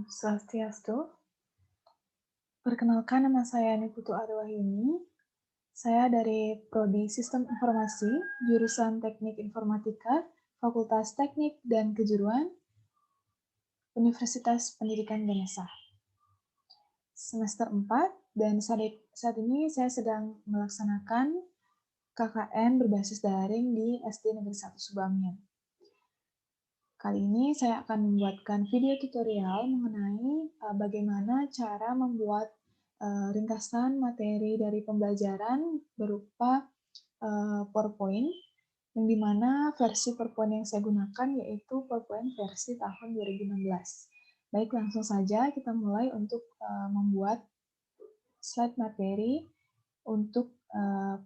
Swastiastu. Perkenalkan, nama saya Niputu Arwahini. Saya dari Prodi Sistem Informasi, jurusan Teknik Informatika, Fakultas Teknik dan Kejuruan, Universitas Pendidikan Ganesha. Semester 4, dan saat ini saya sedang melaksanakan KKN berbasis daring di SD Negeri 1 Subangnya. Kali ini saya akan membuatkan video tutorial mengenai bagaimana cara membuat ringkasan materi dari pembelajaran berupa PowerPoint, yang dimana versi PowerPoint yang saya gunakan yaitu PowerPoint versi tahun 2016. Baik, langsung saja kita mulai untuk membuat slide materi untuk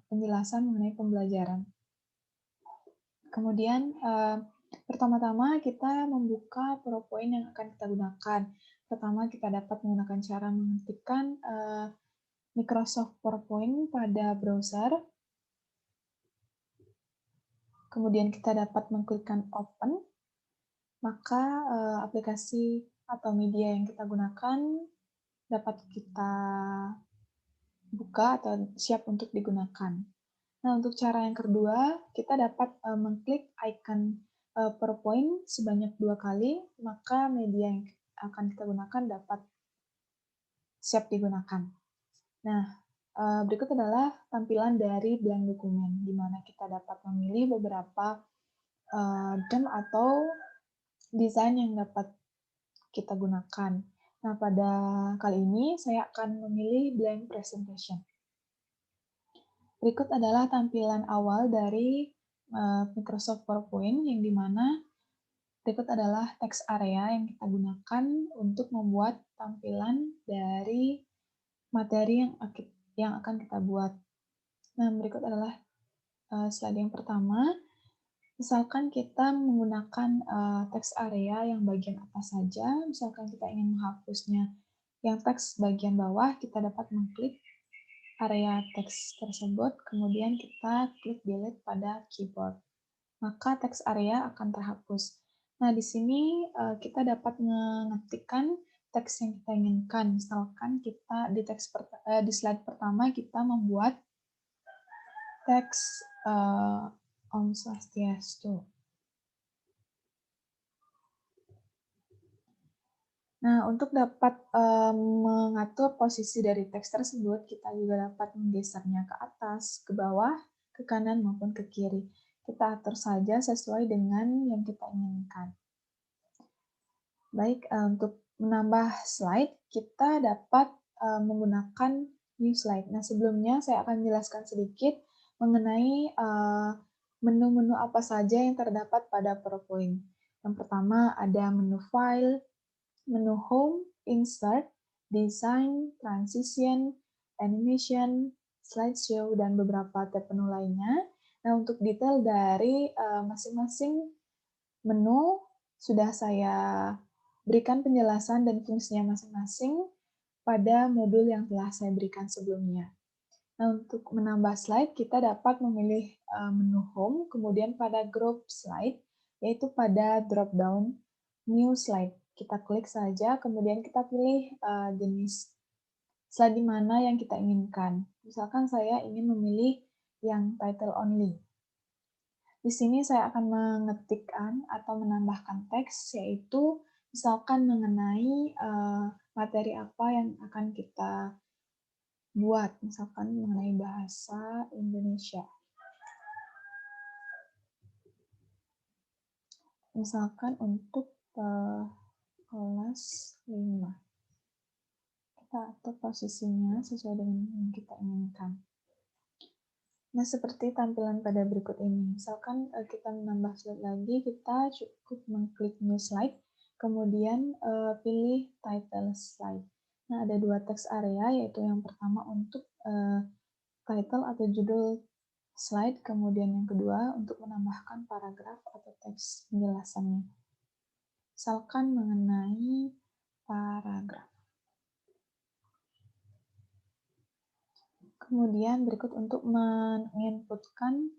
penjelasan mengenai pembelajaran. Kemudian pertama-tama kita membuka PowerPoint yang akan kita gunakan. Pertama kita dapat menggunakan cara mengetikkan Microsoft PowerPoint pada browser. Kemudian kita dapat mengklikkan Open. Maka aplikasi atau media yang kita gunakan dapat kita buka atau siap untuk digunakan. Nah, untuk cara yang kedua, kita dapat mengklik icon PowerPoint sebanyak 2 kali, maka media yang akan kita gunakan dapat siap digunakan. Nah, berikut adalah tampilan dari blank dokumen, di mana kita dapat memilih beberapa theme atau desain yang dapat kita gunakan. Nah, pada kali ini saya akan memilih blank presentation. Berikut adalah tampilan awal dari Microsoft PowerPoint, yang dimana berikut adalah text area yang kita gunakan untuk membuat tampilan dari materi yang akan kita buat. Nah, berikut adalah slide yang pertama. Misalkan kita menggunakan text area yang bagian atas saja, misalkan kita ingin menghapusnya yang teks bagian bawah, kita dapat mengklik area teks tersebut, kemudian kita klik delete pada keyboard. Maka teks area akan terhapus. Nah, di sini kita dapat mengetikkan teks yang kita inginkan. Misalkan kita di slide pertama kita membuat teks Om Swastiastu. Nah, untuk dapat mengatur posisi dari teks tersebut, kita juga dapat menggesernya ke atas, ke bawah, ke kanan, maupun ke kiri. Kita atur saja sesuai dengan yang kita inginkan. Baik, untuk menambah slide, kita dapat menggunakan new slide. Nah, sebelumnya saya akan menjelaskan sedikit mengenai menu-menu apa saja yang terdapat pada PowerPoint. Yang pertama ada menu File, menu Home, Insert, Design, Transition, Animation, Slideshow, dan beberapa tab menu lainnya. Nah, untuk detail dari masing-masing menu sudah saya berikan penjelasan dan fungsinya masing-masing pada modul yang telah saya berikan sebelumnya. Nah, untuk menambah slide, kita dapat memilih menu Home, kemudian pada Group Slide, yaitu pada drop-down New Slide. Kita klik saja, kemudian kita pilih jenis slide di mana yang kita inginkan. Misalkan saya ingin memilih yang title only. Di sini saya akan mengetikkan atau menambahkan teks, yaitu misalkan mengenai materi apa yang akan kita buat, misalkan mengenai bahasa Indonesia. Misalkan untuk kelas 5. Kita atur posisinya sesuai dengan yang kita inginkan. Nah, seperti tampilan pada berikut ini. Misalkan kita menambah slide lagi, kita cukup mengklik new slide, kemudian pilih title slide. Nah, ada dua teks area, yaitu yang pertama untuk title atau judul slide, kemudian yang kedua untuk menambahkan paragraf atau teks penjelasannya. Misalkan mengenai paragraf. Kemudian berikut untuk menginputkan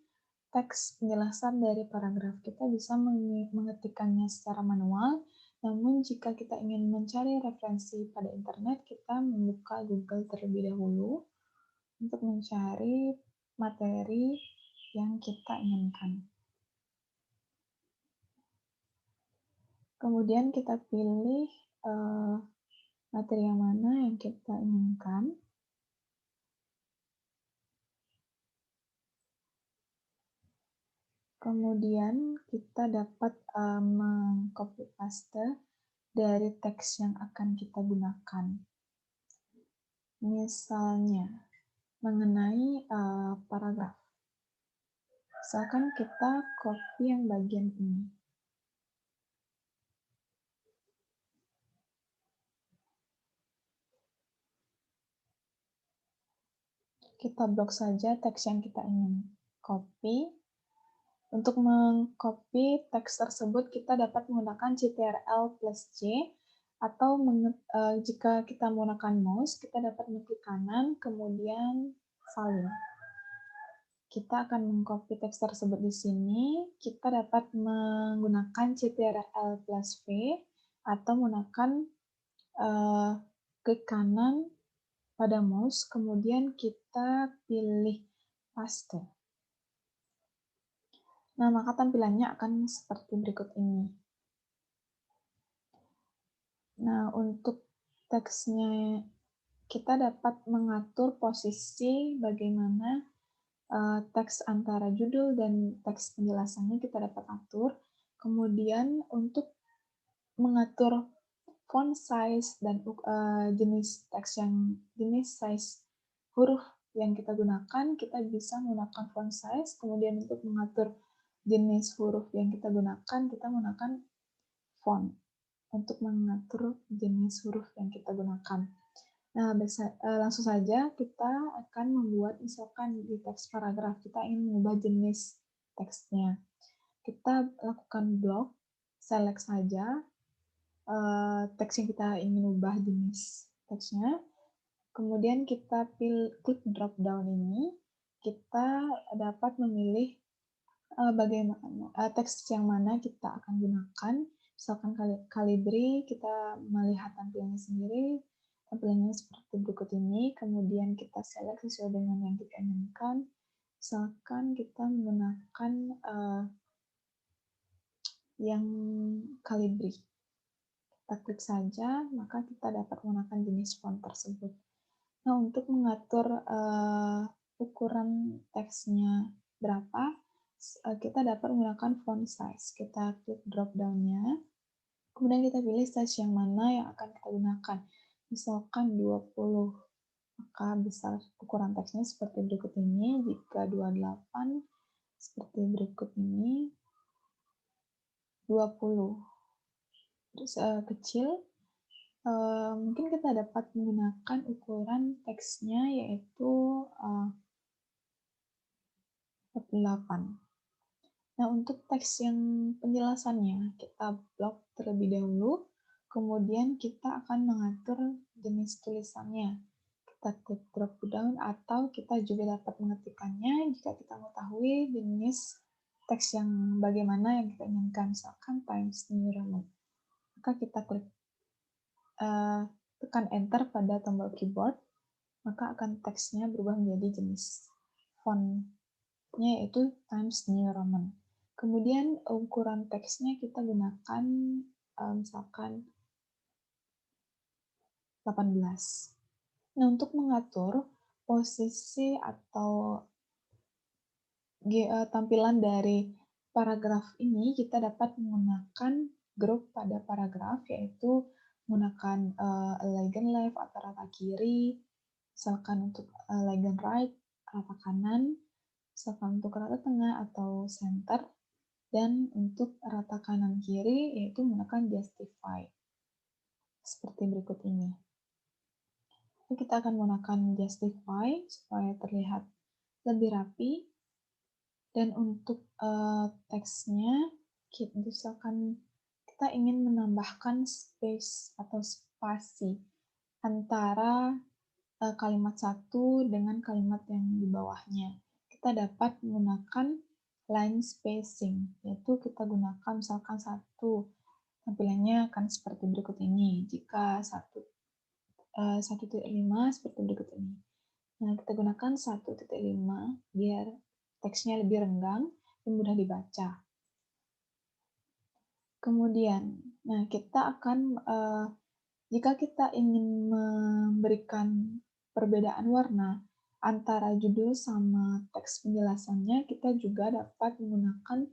teks penjelasan dari paragraf. Kita bisa mengetikkannya secara manual. Namun jika kita ingin mencari referensi pada internet, kita membuka Google terlebih dahulu untuk mencari materi yang kita inginkan. Kemudian kita pilih materi yang mana yang kita inginkan. Kemudian kita dapat meng-copy paste dari teks yang akan kita gunakan. Misalnya, mengenai paragraf. Misalkan kita copy yang bagian ini. Kita blok saja teks yang kita ingin copy. Untuk mengcopy teks tersebut, kita dapat menggunakan Ctrl+J, atau jika kita menggunakan mouse, kita dapat mengklik kanan, kemudian salin. Kita akan mengcopy teks tersebut di sini. Kita dapat menggunakan Ctrl+V, atau menggunakan klik kanan pada mouse, kemudian kita pilih paste. Nah, maka tampilannya akan seperti berikut ini. Nah, untuk teksnya kita dapat mengatur posisi bagaimana teks antara judul dan teks penjelasannya kita dapat atur. Kemudian untuk mengatur font size dan jenis size huruf yang kita gunakan, kita bisa menggunakan font size. Kemudian untuk mengatur jenis huruf yang kita gunakan, kita menggunakan font untuk mengatur jenis huruf yang kita gunakan. Nah, langsung saja kita akan membuat, misalkan di teks paragraf, kita ingin mengubah jenis teksnya. Kita lakukan blok, select saja teks yang kita ingin ubah jenis teksnya. Kemudian kita klik drop down ini, kita dapat memilih bagaimana teks yang mana kita akan gunakan. Misalkan Calibri, kita melihat tampilannya sendiri. Tampilannya seperti berikut ini, kemudian kita select sesuai dengan yang kita inginkan. Misalkan kita menggunakan yang Calibri. Kita klik saja, maka kita dapat menggunakan jenis font tersebut. Nah, untuk mengatur ukuran teksnya berapa, kita dapat menggunakan font size. Kita klik drop down-nya, kemudian kita pilih size yang mana yang akan kita gunakan. Misalkan 20, maka besar ukuran teksnya seperti berikut ini. Jika 28, seperti berikut ini. 20, terus kecil, mungkin kita dapat menggunakan ukuran teksnya yaitu 48. Nah, untuk teks yang penjelasannya, kita blok terlebih dahulu, kemudian kita akan mengatur jenis tulisannya. Kita klik drop down, atau kita juga dapat mengetikkannya jika kita mengetahui jenis teks yang bagaimana yang kita inginkan, misalkan Times New Roman. Maka kita klik tekan enter pada tombol keyboard, maka akan teksnya berubah menjadi jenis fontnya yaitu Times New Roman. Kemudian ukuran teksnya kita gunakan misalkan 18. Nah, untuk mengatur posisi atau tampilan dari paragraf ini, kita dapat menggunakan group pada paragraf, yaitu menggunakan align left atau rata kiri, misalkan untuk align right, rata kanan, misalkan untuk rata tengah atau center, dan untuk rata kanan kiri yaitu menggunakan justify. Seperti berikut ini. Kita akan menggunakan justify supaya terlihat lebih rapi. Dan untuk teksnya, misalkan kita ingin menambahkan space atau spasi antara kalimat satu dengan kalimat yang di bawahnya. Kita dapat menggunakan line spacing, yaitu kita gunakan misalkan 1 tampilannya akan seperti berikut ini. Jika 1.5 seperti berikut ini. Nah, kita gunakan 1.5 biar teksnya lebih renggang dan mudah dibaca. Kemudian, nah kita akan jika kita ingin memberikan perbedaan warna antara judul sama teks penjelasannya, kita juga dapat menggunakan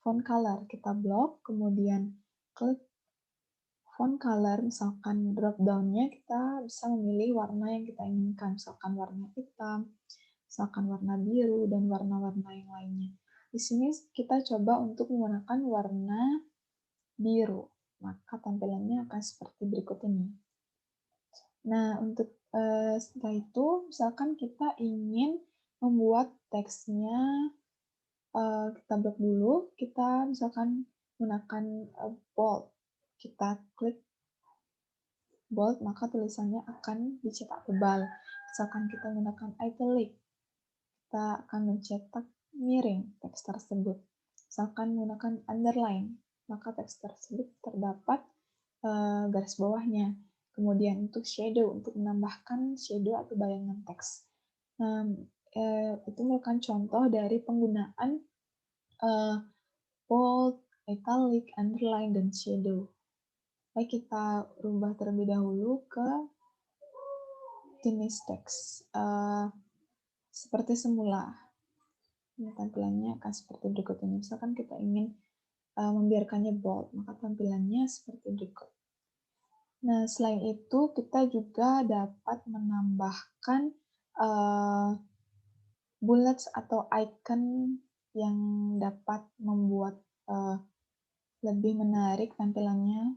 font color. Kita blok, kemudian klik font color, misalkan drop down-nya kita bisa memilih warna yang kita inginkan, misalkan warna hitam, misalkan warna biru, dan warna-warna yang lainnya. Di sini kita coba untuk menggunakan warna biru, maka tampilannya akan seperti berikut ini. Nah, untuk setelah itu, misalkan kita ingin membuat teksnya, kita blok dulu, kita misalkan menggunakan bold. Kita klik bold, maka tulisannya akan dicetak tebal. Misalkan kita menggunakan italic, kita akan mencetak miring teks tersebut. Misalkan menggunakan underline, maka teks tersebut terdapat garis bawahnya. Kemudian untuk shadow, untuk menambahkan shadow atau bayangan teks. Nah, itu merupakan contoh dari penggunaan bold, italic, underline, dan shadow. Baik, kita rubah terlebih dahulu ke jenis teks. Seperti semula. Ini tampilannya akan seperti berikut ini. Misalkan kita ingin membiarkannya bold, maka tampilannya seperti berikut. Nah, selain itu, kita juga dapat menambahkan bullets atau icon yang dapat membuat lebih menarik tampilannya.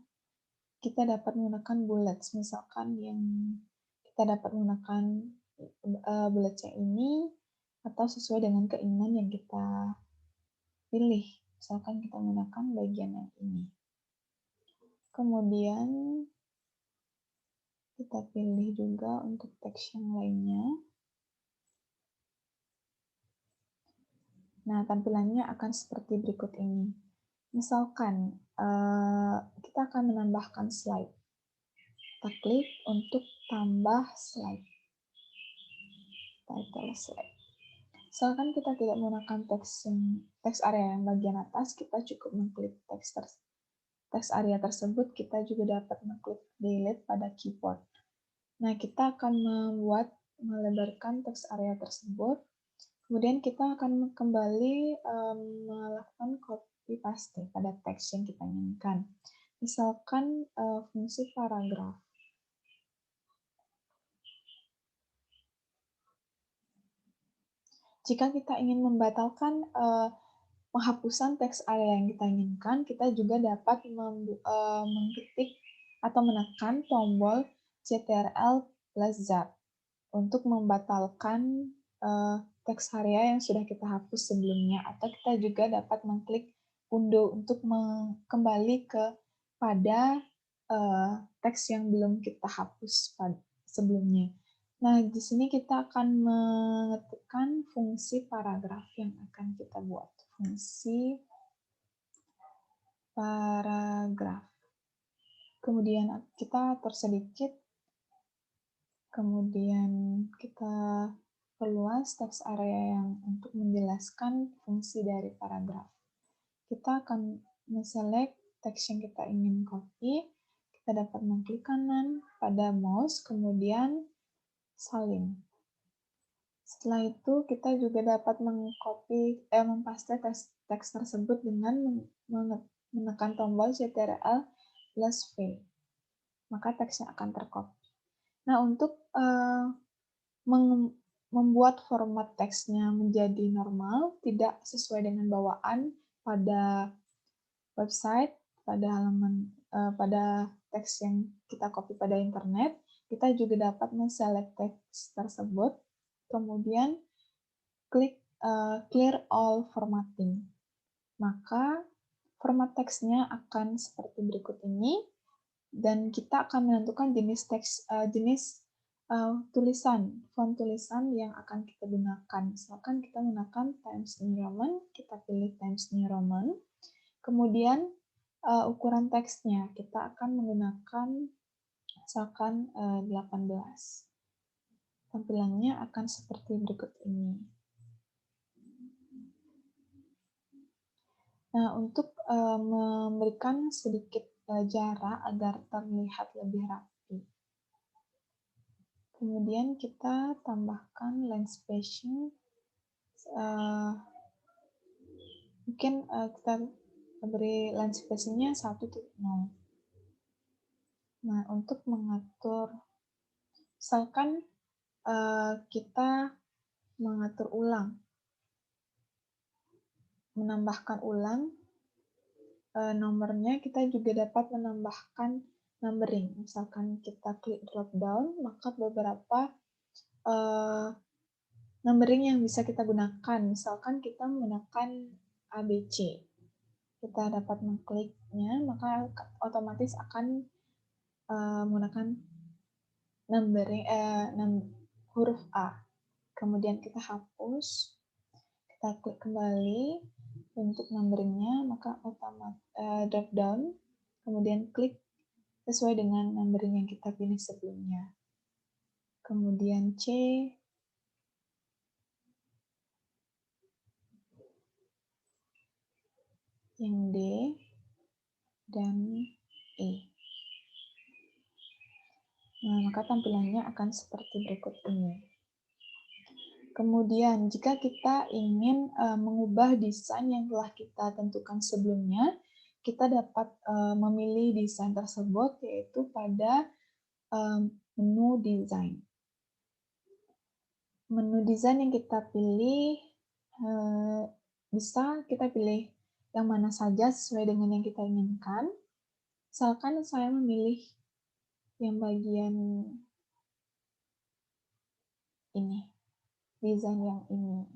Kita dapat menggunakan bullets, misalkan yang kita dapat menggunakan bulletsnya ini atau sesuai dengan keinginan yang kita pilih. Misalkan kita menggunakan bagian yang ini. Kemudian kita pilih juga untuk teks yang lainnya. Nah, tampilannya akan seperti berikut ini. Misalkan kita akan menambahkan slide. Kita klik untuk tambah slide. Title slide. Misalkan kita tidak menggunakan teks area yang bagian atas, kita cukup mengklik teks area tersebut. Kita juga dapat mengklik delete pada keyboard. Nah, kita akan melebarkan teks area tersebut. Kemudian kita akan kembali melakukan copy paste pada teks yang kita inginkan. Misalkan fungsi paragraf. Jika kita ingin membatalkan penghapusan teks area yang kita inginkan, kita juga dapat mengetik atau menekan tombol Ctrl+Z untuk membatalkan teks area yang sudah kita hapus sebelumnya, atau kita juga dapat mengklik undo untuk kembali pada teks yang belum kita hapus sebelumnya. Nah, di sini kita akan mengetikkan fungsi paragraf yang akan kita buat. Fungsi paragraf. Kemudian kita atur sedikit. Kemudian kita perluas teks area yang untuk menjelaskan fungsi dari paragraf. Kita akan men-select teks yang kita ingin copy. Kita dapat mengklik kanan pada mouse, kemudian salin. Setelah itu, kita juga dapat mempaste teks tersebut dengan menekan tombol Ctrl+V. Maka teksnya akan tercopy. Nah, untuk membuat format teksnya menjadi normal, tidak sesuai dengan bawaan pada website, pada teks yang kita copy pada internet, kita juga dapat men-select teks tersebut, kemudian klik clear all formatting. Maka format teksnya akan seperti berikut ini, dan kita akan menentukan jenis tulisan, font tulisan yang akan kita gunakan. Misalkan kita menggunakan Times New Roman, kita pilih Times New Roman. Kemudian ukuran teksnya. Kita akan menggunakan misalkan 18. Tampilannya akan seperti berikut ini. Nah, untuk memberikan sedikit jarak agar terlihat lebih rapi. Kemudian kita tambahkan lens spacing. Mungkin kita beri lens spacing-nya 1.0. Nah, untuk mengatur, misalkan kita mengatur ulang, menambahkan ulang nomornya, kita juga dapat menambahkan numbering. Misalkan kita klik drop down, maka beberapa numbering yang bisa kita gunakan. Misalkan kita menggunakan ABC. Kita dapat mengkliknya, maka otomatis akan menggunakan numbering huruf A. Kemudian kita hapus, kita klik kembali untuk numberingnya, maka drop down, kemudian klik sesuai dengan numbering yang kita pilih sebelumnya. Kemudian C, yang D, dan E. Nah, maka tampilannya akan seperti berikut ini. Kemudian, jika kita ingin mengubah desain yang telah kita tentukan sebelumnya, kita dapat memilih desain tersebut, yaitu pada menu desain. Menu desain yang kita pilih, bisa kita pilih yang mana saja sesuai dengan yang kita inginkan. Misalkan saya memilih yang bagian ini, desain yang ini.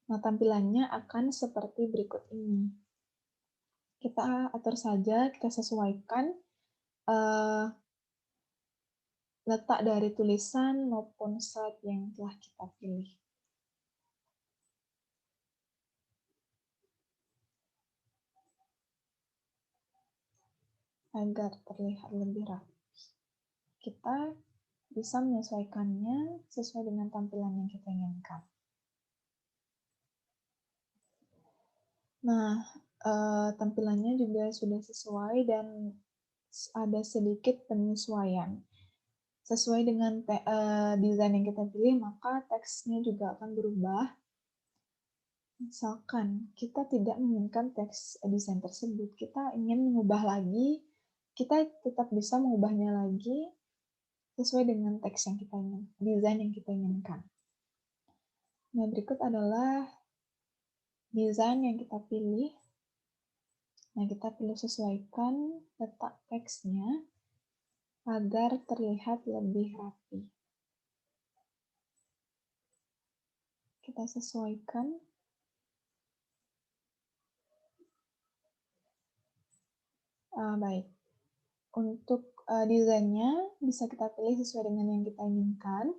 Nah, tampilannya akan seperti berikut ini. Kita atur saja, kita sesuaikan letak dari tulisan maupun slide yang telah kita pilih. Agar terlihat lebih rapi. Kita bisa menyesuaikannya sesuai dengan tampilan yang kita inginkan. Nah, tampilannya juga sudah sesuai dan ada sedikit penyesuaian. Sesuai dengan desain yang kita pilih, maka teksnya juga akan berubah. Misalkan kita tidak menginginkan teks desain tersebut, kita ingin mengubah lagi, kita tetap bisa mengubahnya lagi sesuai dengan teks yang kita ingin, desain yang kita inginkan. Nah, berikut adalah desain yang kita pilih. Nah, kita perlu sesuaikan letak teksnya agar terlihat lebih rapi. Kita sesuaikan. Baik. Untuk desainnya bisa kita pilih sesuai dengan yang kita inginkan.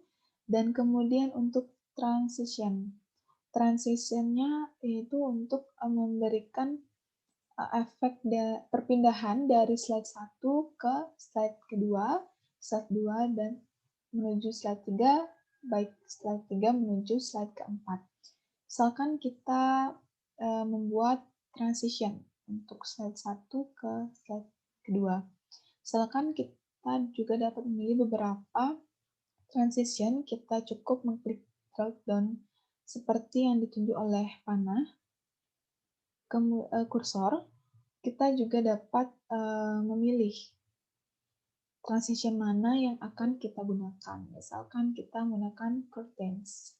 Dan kemudian untuk transition. Transitionnya itu untuk memberikan efek perpindahan dari slide 1 ke slide kedua, slide 2, dan menuju slide 3, baik slide 3 menuju slide keempat. Misalkan kita membuat transition untuk slide 1 ke slide kedua. Misalkan kita juga dapat memilih beberapa transition, kita cukup mengklik drop down seperti yang ditunjuk oleh panah, kursor. Kita juga dapat memilih transition mana yang akan kita gunakan. Misalkan kita menggunakan curtains.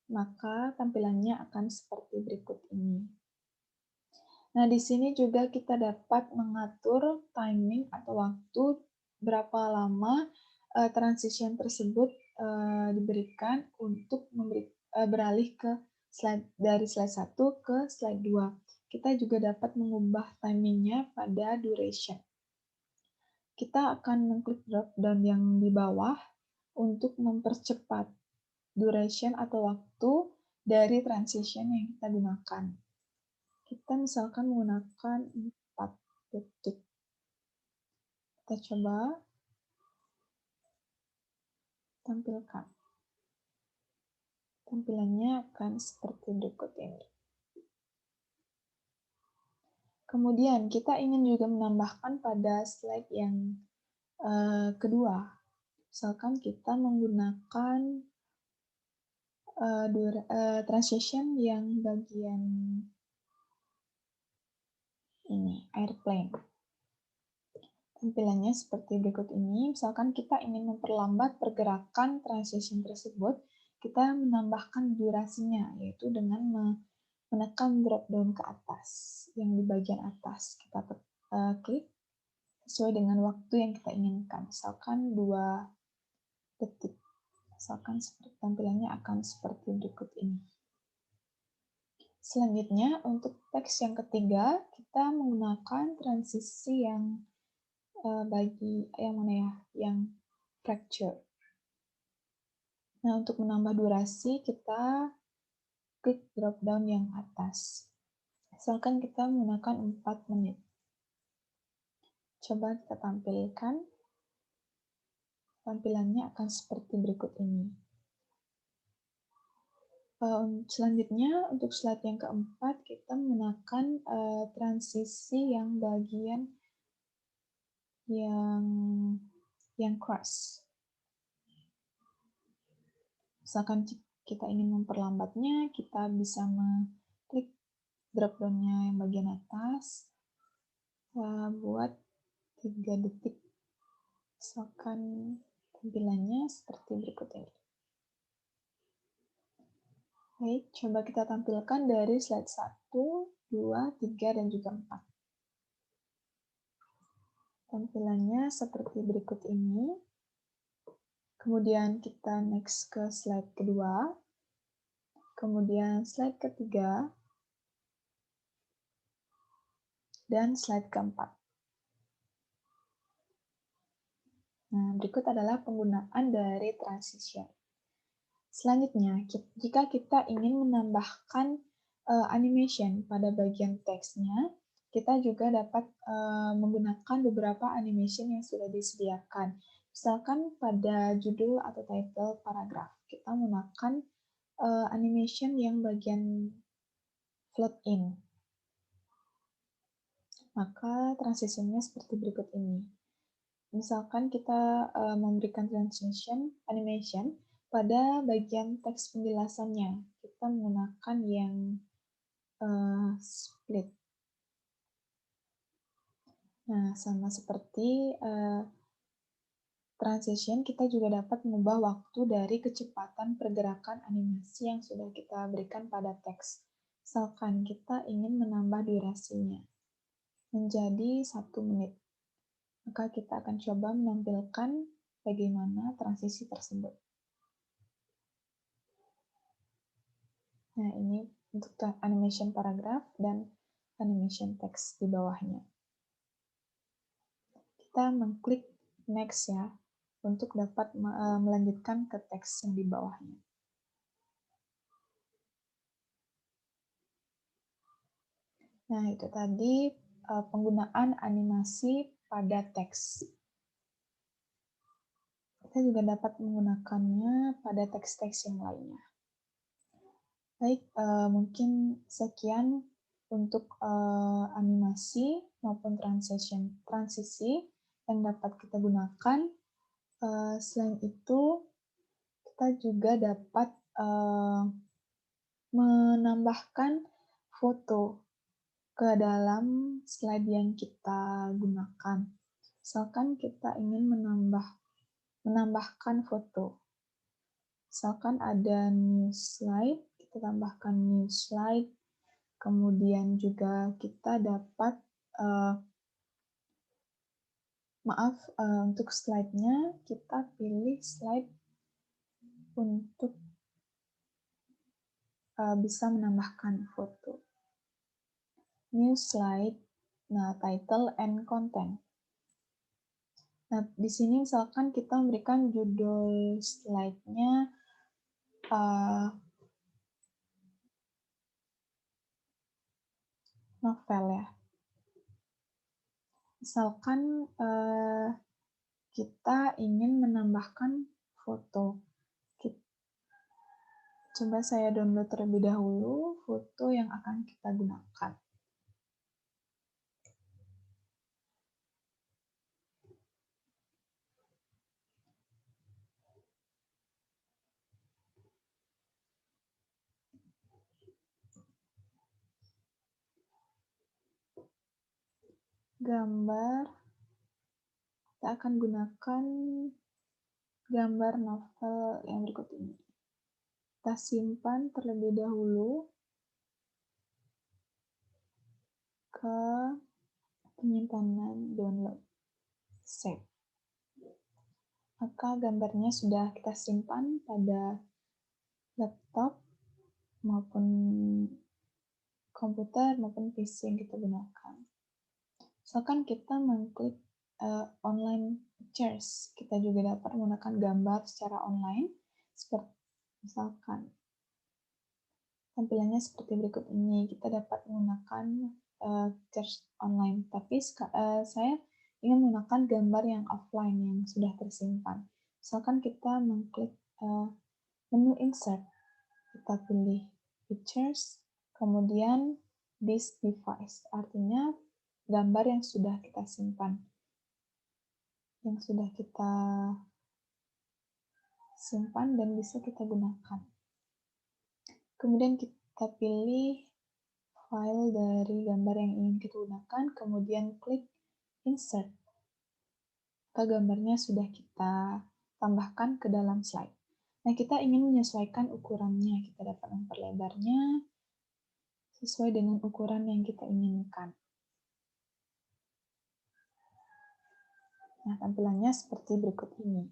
Maka tampilannya akan seperti berikut ini. Nah, di sini juga kita dapat mengatur timing atau waktu berapa lama transition tersebut diberikan untuk beralih ke dari slide 1 ke slide 2. Kita juga dapat mengubah timingnya pada duration. Kita akan mengklik drop down yang di bawah untuk mempercepat duration atau waktu dari transition yang kita gunakan. Kita misalkan menggunakan 4 detik. Kita coba tampilkan. Tampilannya akan seperti berikut ini. Kemudian kita ingin juga menambahkan pada slide yang kedua. Misalkan kita menggunakan transition yang bagian ini, airplane. Tampilannya seperti berikut ini. Misalkan kita ingin memperlambat pergerakan transition tersebut, kita menambahkan durasinya, yaitu dengan menekan drop down ke atas, yang di bagian atas. Kita klik sesuai dengan waktu yang kita inginkan. Misalkan 2 detik. Misalkan tampilannya akan seperti berikut ini. Selanjutnya, untuk teks yang ketiga, kita menggunakan transisi yang yang fracture. Nah, untuk menambah durasi, kita klik drop down yang atas. Misalkan kita menggunakan 4 menit. Coba kita tampilkan. Tampilannya akan seperti berikut ini. Selanjutnya, untuk slide yang keempat, kita menggunakan transisi yang bagian yang cross. Misalkan kita ingin memperlambatnya, kita bisa mengklik drop down-nya yang bagian atas, buat 3 detik. Misalkan tampilannya seperti berikut ini. Baik, coba kita tampilkan dari slide 1, 2, 3, dan juga 4. Tampilannya seperti berikut ini. Kemudian kita next ke slide kedua. Kemudian slide ketiga. Dan slide keempat. Nah, berikut adalah penggunaan dari transition. Selanjutnya, jika kita ingin menambahkan animation pada bagian teksnya, kita juga dapat menggunakan beberapa animation yang sudah disediakan. Misalkan pada judul atau title paragraf, kita menggunakan animation yang bagian float in. Maka transisinya seperti berikut ini. Misalkan kita memberikan transition animation pada bagian teks penjelasannya, kita menggunakan yang split. Nah, sama seperti transition, kita juga dapat mengubah waktu dari kecepatan pergerakan animasi yang sudah kita berikan pada teks. Misalkan kita ingin menambah durasinya menjadi 1 menit. Maka kita akan coba menampilkan bagaimana transisi tersebut. Nah, ini untuk animation paragraf dan animation teks di bawahnya. Kita mengklik next ya, untuk dapat melanjutkan ke teks yang di bawahnya. Nah, itu tadi penggunaan animasi pada teks. Kita juga dapat menggunakannya pada teks-teks yang lainnya. Baik, mungkin sekian untuk animasi maupun transisi yang dapat kita gunakan. Selain itu, kita juga dapat menambahkan foto ke dalam slide yang kita gunakan. Misalkan kita ingin menambahkan foto. Misalkan ada new slide, kita tambahkan new slide. Kemudian juga kita dapat, untuk slide-nya, kita pilih slide untuk bisa menambahkan foto. New slide, nah title and content. Nah, di sini misalkan kita memberikan judul slide-nya novel ya. Misalkan kita ingin menambahkan foto. Coba saya download terlebih dahulu foto yang akan kita gunakan. Gambar, kita akan gunakan gambar novel yang berikut ini. Kita simpan terlebih dahulu ke penyimpanan download, save. Maka gambarnya sudah kita simpan pada laptop maupun komputer maupun PC yang kita gunakan. Misalkan kita mengklik online pictures, kita juga dapat menggunakan gambar secara online, seperti misalkan tampilannya seperti berikut ini. Kita dapat menggunakan pictures online, tapi saya ingin menggunakan gambar yang offline yang sudah tersimpan. Misalkan kita mengklik menu insert, kita pilih pictures, kemudian this device, artinya gambar yang sudah kita simpan, dan bisa kita gunakan. Kemudian kita pilih file dari gambar yang ingin kita gunakan, kemudian klik insert. Maka gambarnya sudah kita tambahkan ke dalam slide. Nah, kita ingin menyesuaikan ukurannya. Kita dapat memperlebarnya sesuai dengan ukuran yang kita inginkan. Nah, tampilannya seperti berikut ini.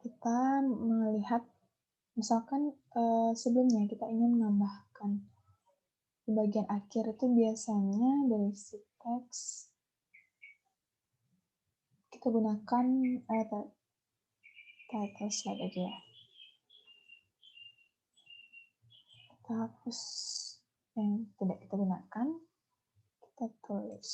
Kita melihat, misalkan sebelumnya kita ingin menambahkan di bagian akhir itu biasanya berisi teks. Kita gunakan title slide aja ya. Kita hapus yang tidak kita gunakan, kita tulis.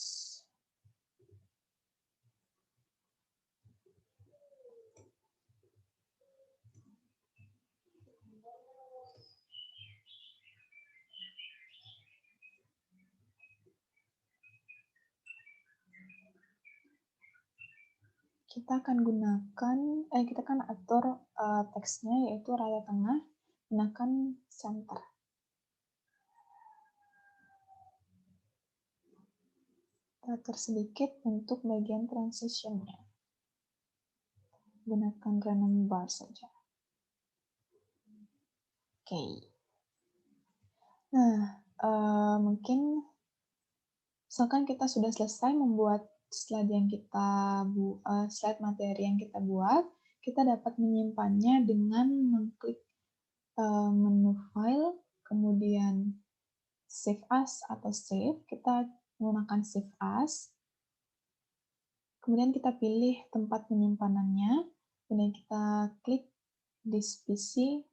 Kita akan atur teksnya, yaitu raya tengah, gunakan center. Kita atur sedikit untuk bagian transition-nya. Gunakan random bar saja. Oke. Nah, mungkin misalkan kita sudah selesai membuat slide materi yang kita buat, kita dapat menyimpannya dengan mengklik menu file, kemudian save as atau save. Kita menggunakan save as. Kemudian kita pilih tempat penyimpanannya. Kemudian kita klik this PC,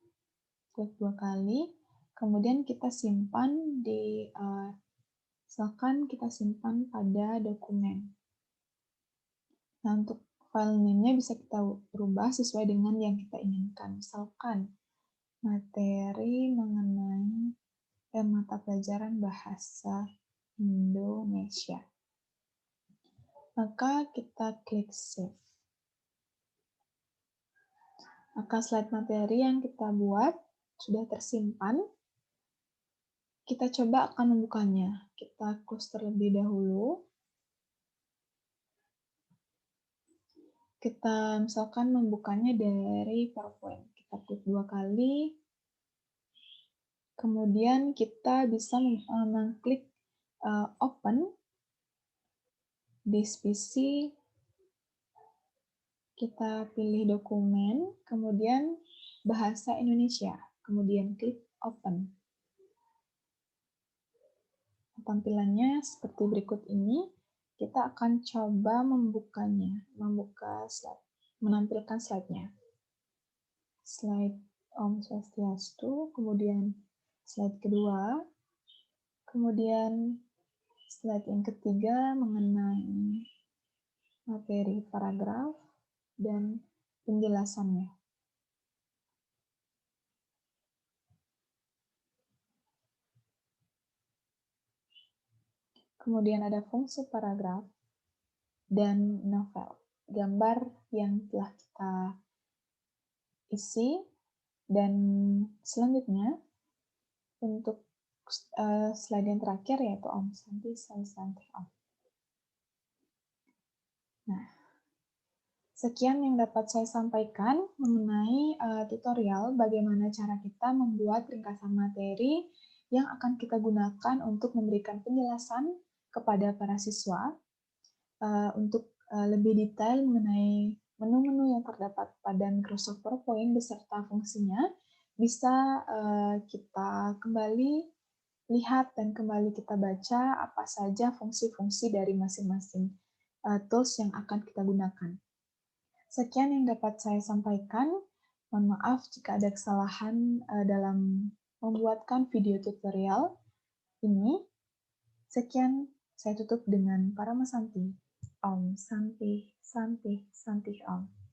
klik 2 kali. Kemudian kita simpan misalkan kita simpan pada dokumen. Nah, untuk file name-nya bisa kita rubah sesuai dengan yang kita inginkan. Misalkan materi mengenai mata pelajaran bahasa Indonesia. Maka kita klik save. Maka slide materi yang kita buat sudah tersimpan. Kita coba akan membukanya. Kita close terlebih dahulu. Kita misalkan membukanya dari PowerPoint. Kita klik 2 kali. Kemudian kita bisa mengklik open this PC. Kita pilih dokumen, kemudian bahasa Indonesia. Kemudian klik open. Tampilannya seperti berikut ini. Kita akan coba membukanya, menampilkan slide-nya. Slide Om Swastiastu, kemudian slide kedua, kemudian slide yang ketiga mengenai materi paragraf dan penjelasannya. Kemudian ada fungsi paragraf dan novel, gambar yang telah kita isi, dan selanjutnya untuk slide yang terakhir yaitu Om Santi, Santi Om. Nah, sekian yang dapat saya sampaikan mengenai tutorial bagaimana cara kita membuat ringkasan materi yang akan kita gunakan untuk memberikan penjelasan kepada para siswa untuk lebih detail mengenai menu-menu yang terdapat pada Microsoft PowerPoint beserta fungsinya. Bisa kita kembali lihat dan kembali kita baca apa saja fungsi-fungsi dari masing-masing tools yang akan kita gunakan. Sekian yang dapat saya sampaikan. Mohon maaf jika ada kesalahan dalam membuatkan video tutorial ini. Sekian, saya tutup dengan Paramasanti. Om Santi, Santi, Santi Om.